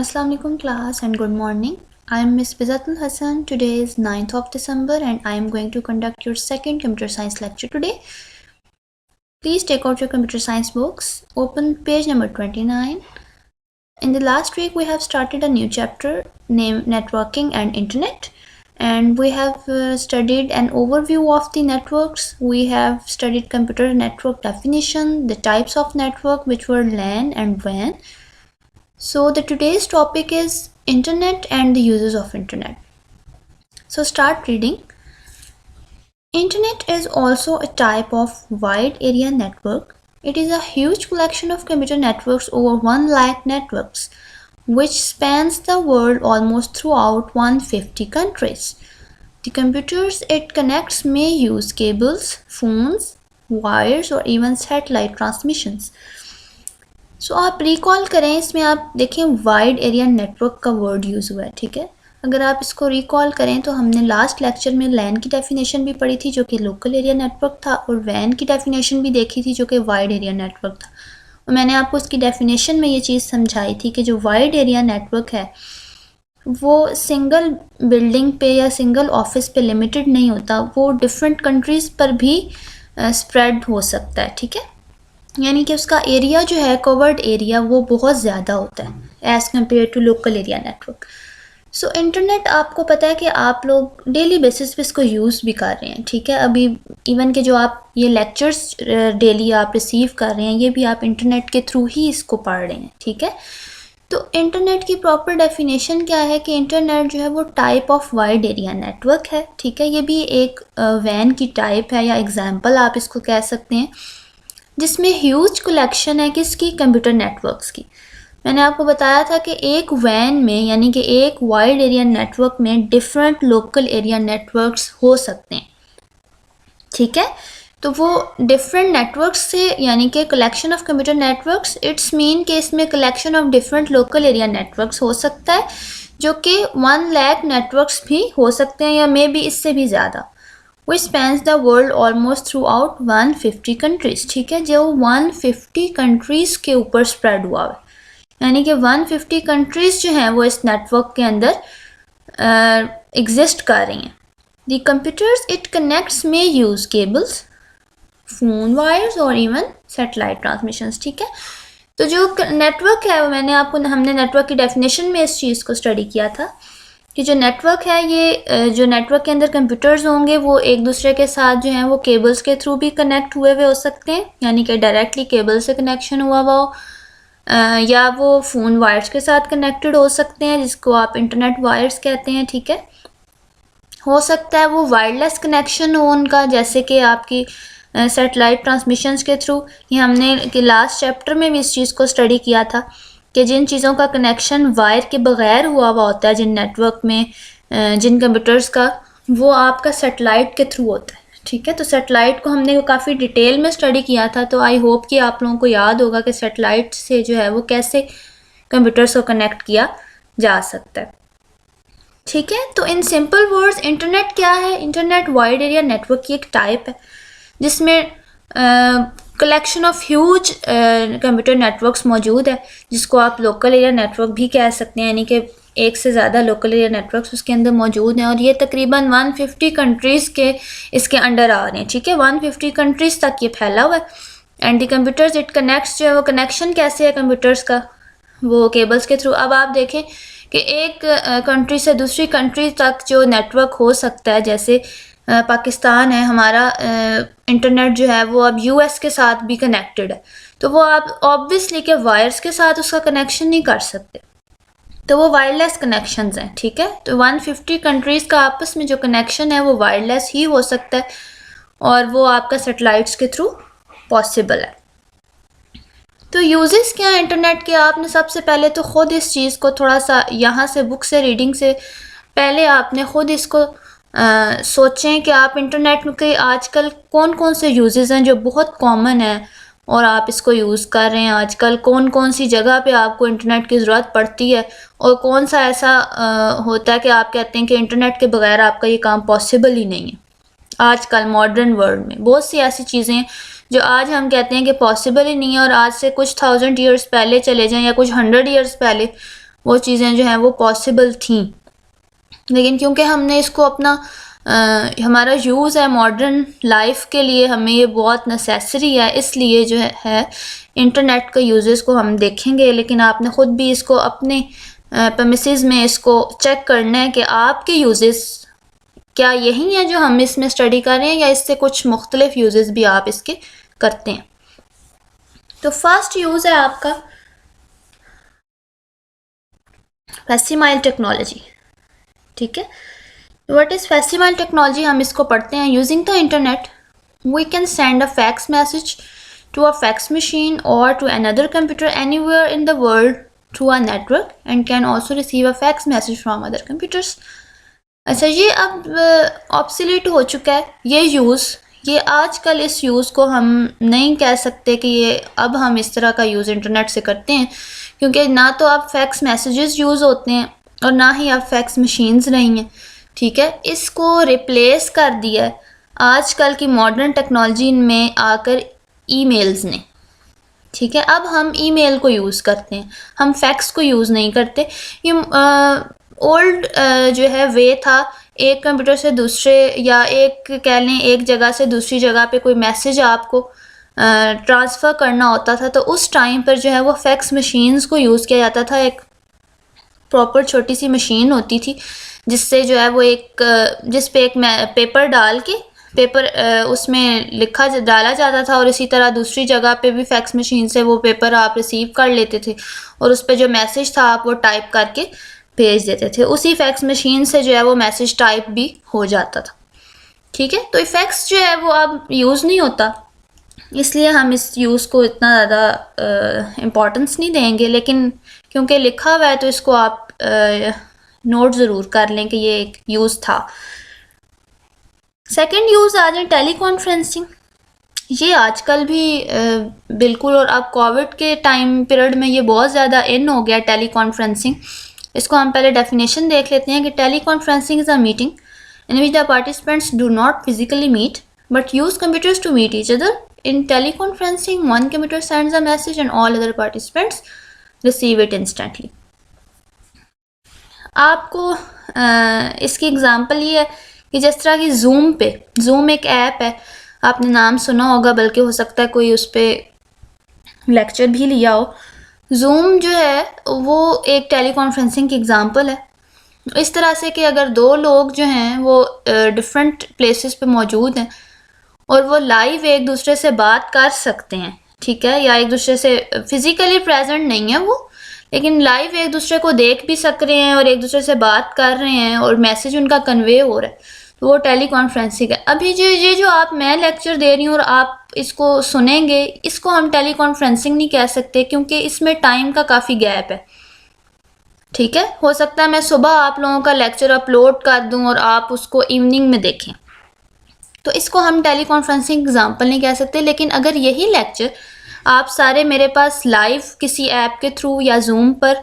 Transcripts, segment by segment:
Assalamu alaikum class and good morning. I am Miss Bizatul Hassan. Today is 9th of December and I am going to conduct your second computer science lecture today. Please take out your computer science books. Open page number 29. In the last week we have started a new chapter named Networking and Internet. And we have studied an overview of the networks. We have studied computer network definition, the types of network which were LAN and WAN. So the today's topic is internet and the uses of internet. So start reading. Internet is also a type of wide area network. It is a huge collection of computer networks, over 1 lakh networks, which spans the world almost throughout 150 countries. The computers it connects may use cables, phones, wires or even satellite transmissions. सो आप recall करें, इसमें आप देखें wide area network का word use हुआ है, ठीक है। अगर आप इसको रिकॉल करें तो हमने लास्ट लेक्चर में लैन की डेफिनेशन भी पढ़ी थी जो कि लोकल एरिया नेटवर्क था, और वैन की डेफिनेशन भी देखी थी जो कि वाइड एरिया नेटवर्क था। और मैंने आपको इसकी डेफिनेशन में ये चीज़ समझाई थी कि जो वाइड एरिया नेटवर्क है वो सिंगल बिल्डिंग पे या सिंगल ऑफिस पे लिमिटेड नहीं होता, वो डिफरेंट कंट्रीज़ पर भी स्प्रेड हो सकता है, ठीक है। यानी कि उसका एरिया जो है, कवर्ड एरिया, वो बहुत ज़्यादा होता है as compare to local area network. So internet आपको पता है कि आप लोग डेली बेसिस पे इसको यूज़ भी कर रहे हैं, ठीक है। अभी इवन के जो आप ये लेक्चर्स डेली आप रिसीव कर रहे हैं, ये भी आप इंटरनेट के थ्रू ही इसको पढ़ रहे हैं, ठीक है। तो इंटरनेट की प्रॉपर डेफिनेशन क्या है कि इंटरनेट जो है वो type of wide area network है, ठीक है। ये भी एक वैन की टाइप है या एग्जाम्पल आप इसको कह सकते हैं, जिसमें ह्यूज कलेक्शन है किसकी, कंप्यूटर नेटवर्क्स की। मैंने आपको बताया था कि एक वैन में यानी कि एक वाइड एरिया नेटवर्क में डिफरेंट लोकल एरिया नेटवर्क्स हो सकते हैं, ठीक है। तो वो डिफरेंट नेटवर्क्स से यानी कि collection of computer networks, it's mean कि इसमें collection of different local area networks हो सकता है, जो कि 1 लाख नेटवर्क्स भी हो सकते हैं या मे बी इससे भी ज़्यादा, which spans the world almost throughout 150 countries, ठीक है। जो 150 कंट्रीज़ के ऊपर स्प्रेड हुआ है, यानी कि 150 कंट्रीज़ जो हैं वो इस नेटवर्क के अंदर एग्जिस्ट कर रही हैं। The computers it connects may use cables, phone wires और even satellite transmissions, ठीक है। तो जो नेटवर्क है, हमने नेटवर्क की डेफिनेशन में इस चीज़ को स्टडी किया था कि जो नेटवर्क है, ये जो नेटवर्क के अंदर कंप्यूटर्स होंगे वो एक दूसरे के साथ जो हैं वो केबल्स के थ्रू भी कनेक्ट हुए हो सकते हैं, यानी कि डायरेक्टली केबल से कनेक्शन हुआ हो, या वो फ़ोन वायर्स के साथ कनेक्टेड हो सकते हैं जिसको आप इंटरनेट वायर्स कहते हैं, ठीक है। हो सकता है वो वायरलेस कनेक्शन हो उनका, जैसे कि आपकी सैटेलाइट ट्रांसमिशंस के थ्रू। ये हमने कि लास्ट चैप्टर में भी इस चीज़ को स्टडी किया था कि जिन चीज़ों का कनेक्शन वायर के बगैर हुआ होता है, जिन नेटवर्क में, जिन कंप्यूटर्स का, वो आपका सैटेलाइट के थ्रू होता है, ठीक है। तो सैटेलाइट को हमने काफ़ी डिटेल में स्टडी किया था, तो आई होप कि आप लोगों को याद होगा कि सैटेलाइट से जो है वो कैसे कंप्यूटर्स को कनेक्ट किया जा सकता है, ठीक है। तो इन सिंपल वर्ड्स इंटरनेट क्या है? इंटरनेट वाइड एरिया नेटवर्क की एक टाइप है जिसमें collection of huge computer networks मौजूद है, जिसको आप लोकल एरिया नेटवर्क भी कह सकते हैं, यानी कि एक से ज़्यादा लोकल एरिया नेटवर्क्स उसके अंदर मौजूद हैं, और ये तकरीबन 150 कंट्रीज़ के इसके अंडर आ रहे हैं, ठीक है। 150 कंट्रीज़ तक ये फैला हुआ है। And the computers it connects, जो है वो कनेक्शन कैसे है कंप्यूटर्स का, वो केबल्स के थ्रू। अब आप देखें कि एक कंट्री से दूसरी कंट्री तक जो नेटवर्क हो सकता है, जैसे पाकिस्तान है हमारा, इंटरनेट जो है वो अब यूएस के साथ भी कनेक्टेड है, तो वो आप ऑब्वियसली के वायर्स के साथ उसका कनेक्शन नहीं कर सकते, तो वो वायरलेस कनेक्शंस हैं, ठीक है। तो 150 कंट्रीज़ का आपस में जो कनेक्शन है वो वायरलेस ही हो सकता है, और वो आपका सैटेलाइट्स के थ्रू पॉसिबल है। तो यूजेस क्या है इंटरनेट के? आपने सबसे पहले तो ख़ुद इस चीज़ को थोड़ा सा यहाँ से बुक से रीडिंग से पहले आपने ख़ुद इसको सोचें कि आप इंटरनेट के आजकल कौन कौन से यूजेस हैं जो बहुत कॉमन है और आप इसको यूज़ कर रहे हैं आजकल। कौन कौन सी जगह पे आपको इंटरनेट की ज़रूरत पड़ती है, और कौन सा ऐसा होता है कि आप कहते हैं कि इंटरनेट के बगैर आपका ये काम पॉसिबल ही नहीं है। आजकल मॉडर्न वर्ल्ड में बहुत सी ऐसी चीज़ें हैं जो आज हम कहते हैं कि पॉसिबल ही नहीं है, और आज से कुछ 1000 ईयर्स पहले चले जाएं या कुछ 100 ईयर्स पहले वो चीज़ें जो हैं वो पॉसिबल थी, लेकिन क्योंकि हमने इसको अपना हमारा यूज़ है मॉडर्न लाइफ के लिए, हमें ये बहुत नेसेसरी है, इसलिए जो है इंटरनेट का यूजेस को हम देखेंगे। लेकिन आपने ख़ुद भी इसको अपने प्रेमिसेस में इसको चेक करना है कि आपके यूजेस क्या यही हैं जो हम इसमें स्टडी कर रहे हैं, या इससे कुछ मुख्तलिफ यूजेस भी आप इसके करते हैं। तो फर्स्ट यूज़ है आपका फैक्सिमाइल टेक्नोलॉजी। ठीक है, व्हाट इज़ फैक्सिमाइल टेक्नोलॉजी, हम इसको पढ़ते हैं। Using the internet we can send a fax message to a fax machine or to another computer anywhere in the world through a network and can also receive a fax message from other computers. अच्छा, ये अब obsolete हो चुका है ये use. ये आजकल इस यूज़ को हम नहीं कह सकते कि ये अब हम इस तरह का यूज़ इंटरनेट से करते हैं, क्योंकि ना तो अब फैक्स मैसेजेस यूज़ होते हैं और ना ही अब फैक्स मशीन्स रही हैं। ठीक है, इसको रिप्लेस कर दिया है आजकल की मॉडर्न टेक्नोलॉजी में आकर ईमेल्स ने। ठीक है, अब हम ईमेल को यूज़ करते हैं, हम फैक्स को यूज़ नहीं करते। ये ओल्ड जो है वे था, एक कंप्यूटर से दूसरे, या एक कह लें एक जगह से दूसरी जगह पे कोई मैसेज आपको ट्रांसफ़र करना होता था, तो उस टाइम पर जो है वो फैक्स मशीन्स को यूज़ किया जाता था। एक प्रॉपर छोटी सी मशीन होती थी जिससे जो है वो एक जिस पे एक पेपर डाल के पेपर उसमें लिखा डाला जाता था, और इसी तरह दूसरी जगह पे भी फैक्स मशीन से वो पेपर आप रिसीव कर लेते थे और उस पर जो मैसेज था आप वो टाइप करके भेज देते थे। उसी फैक्स मशीन से जो है वो मैसेज टाइप भी हो जाता था। ठीक है, तो ये फैक्स जो है वो अब यूज़ नहीं होता, इसलिए हम इस यूज़ को इतना ज़्यादा इम्पोर्टेंस नहीं देंगे, लेकिन क्योंकि लिखा हुआ है तो इसको आप नोट ज़रूर कर लें कि ये एक यूज़ था। सेकेंड यूज़ आ जाए टेली कॉन्फ्रेंसिंग। ये आजकल भी बिल्कुल, और अब कोविड के टाइम पीरियड में ये बहुत ज़्यादा इन हो गया टेली कॉन्फ्रेंसिंग। इसको हम पहले डेफिनेशन देख लेते हैं कि teleconferencing is a meeting in which the participants do not physically meet but use computers to meet each other. In teleconferencing one computer sends a message and all other participants receive it instantly. आपको इसकी example ये है कि जिस तरह की zoom एक app है, आपने नाम सुना होगा, बल्कि हो सकता है कोई उस पर लेक्चर भी लिया हो। ज़ूम जो है वो एक टेली कॉन्फ्रेंसिंग की एग्जांपल है। इस तरह से कि अगर दो लोग जो हैं वो डिफरेंट प्लेसेस पे मौजूद हैं और वो लाइव एक दूसरे से बात कर सकते हैं, ठीक है, या एक दूसरे से फिज़िकली प्रेजेंट नहीं है वो, लेकिन लाइव एक दूसरे को देख भी सक रहे हैं और एक दूसरे से बात कर रहे हैं और मैसेज उनका कन्वे हो रहा है, तो वो टेली कॉन्फ्रेंसिंग है। अभी ये जो मैं लेक्चर दे रही हूँ और आप इसको सुनेंगे, इसको हम टेली कॉन्फ्रेंसिंग नहीं कह सकते, क्योंकि इसमें टाइम का काफ़ी गैप है। ठीक है, हो सकता है मैं सुबह आप लोगों का लेक्चर अपलोड कर दूँ और आप उसको इवनिंग में देखें, तो इसको हम टेली कॉन्फ्रेंसिंग एग्जाम्पल नहीं कह सकते। लेकिन अगर यही लेक्चर आप सारे मेरे पास लाइव किसी ऐप के थ्रू या जूम पर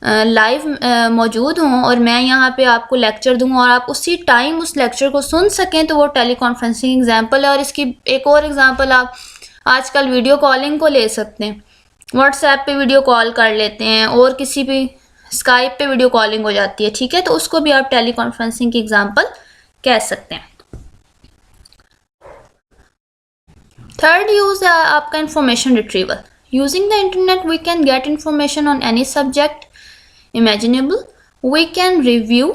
लाइव मौजूद हों और मैं यहाँ पे आपको लेक्चर दूँ और आप उसी टाइम उस लेक्चर को सुन सकें, तो वो टेली कॉन्फ्रेंसिंग एग्जाम्पल है। और इसकी एक और एग्जाम्पल आप आजकल वीडियो कॉलिंग को ले सकते हैं। व्हाट्सएप पे वीडियो कॉल कर लेते हैं और किसी भी स्काइप पे वीडियो कॉलिंग हो जाती है, ठीक है, तो उसको भी आप टेली कॉन्फ्रेंसिंग की एग्जाम्पल कह सकते हैं। थर्ड यूज है आपका information retrieval. Using the internet we can get information on any subject imaginable. We can review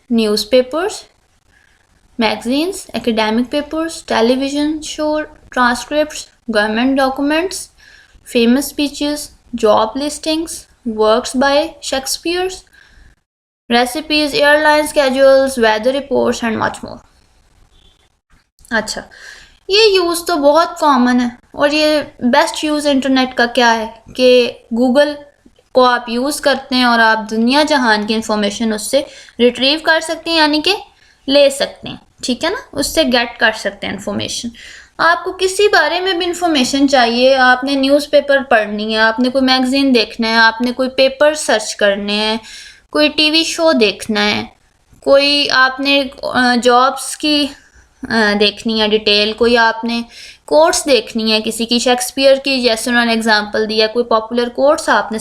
newspapers, magazines, academic papers, television show transcripts, government documents, famous speeches, job listings, works by Shakespeare, recipes, airline schedules, weather reports and much more. अच्छा, ये use तो बहुत common है, और ये best use internet का क्या है कि गूगल को आप यूज़ करते हैं और आप दुनिया जहान की इंफॉर्मेशन उससे रिट्रीव कर सकते हैं, यानी कि ले सकते हैं, ठीक है ना, उससे गेट कर सकते हैं इंफॉर्मेशन। आपको किसी बारे में भी इंफॉर्मेशन चाहिए, आपने न्यूज़पेपर पढ़नी है, आपने कोई मैगज़ीन देखना है, आपने कोई पेपर सर्च करने हैं, कोई टीवी शो देखना है, कोई आपने जॉब्स की देखनी है डिटेल, कोई आपने कोर्स देखनी है किसी की, शेक्सपियर की जैसे उन्होंने एग्जांपल दिया, कोई पॉपुलर कोर्स आपने